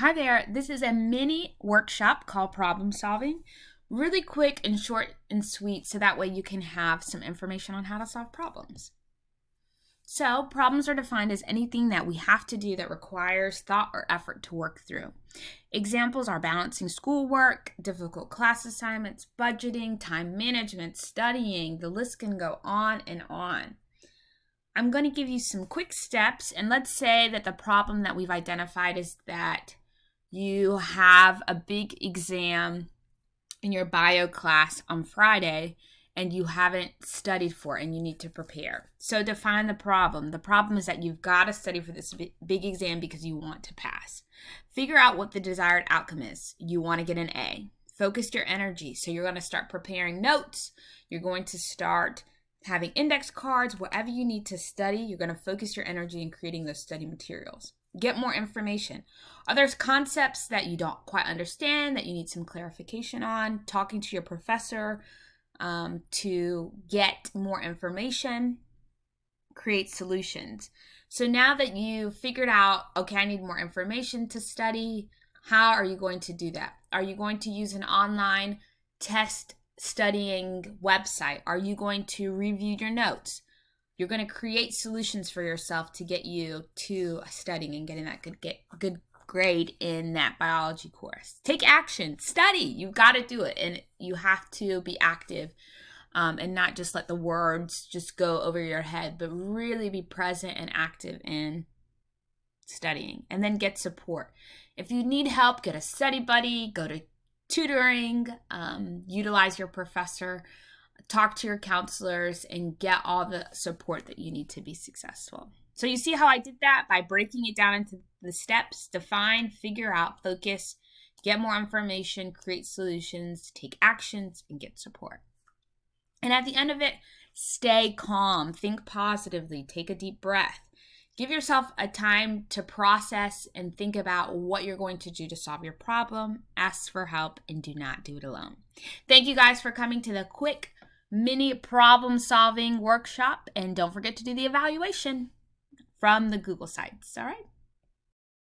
Hi there, this is a mini workshop called Problem Solving. Really quick and short and sweet, so that way you can have some information on how to solve problems. So, problems are defined as anything that we have to do that requires thought or effort to work through. Examples are balancing schoolwork, difficult class assignments, budgeting, time management, studying. The list can go on and on. I'm going to give you some quick steps, and let's say that the problem that we've identified is that you have a big exam in your bio class on Friday and you haven't studied for it and you need to prepare. So define the problem. The problem is that you've got to study for this big exam because you want to pass. Figure out what the desired outcome is. You want to get an A. Focus your energy. So you're going to start preparing notes. You're going to start having index cards. Whatever you need to study, you're going to focus your energy in creating those study materials. Get more information. Are there concepts that you don't quite understand that you need some clarification on? Talking to your professor to get more information, create solutions. So now that you've figured out, okay, I need more information to study, how are you going to do that? Are you going to use an online test studying website? Are you going to review your notes? You're going to create solutions for yourself to get you to studying and getting that good grade in that biology course. Take action, study. You've got to do it, and you have to be active and not just let the words just go over your head, but really be present and active in studying. And then get support. If you need help, get a study buddy, go to tutoring, utilize your professor, talk to your counselors, and get all the support that you need to be successful. So you see how I did that by breaking it down into the steps: define, figure out, focus, get more information, create solutions, take actions, and get support. And at the end of it, stay calm, think positively, take a deep breath. Give yourself a time to process and think about what you're going to do to solve your problem. Ask for help and do not do it alone. Thank you guys for coming to the quick mini problem solving workshop, and don't forget to do the evaluation from the Google Sites. All right.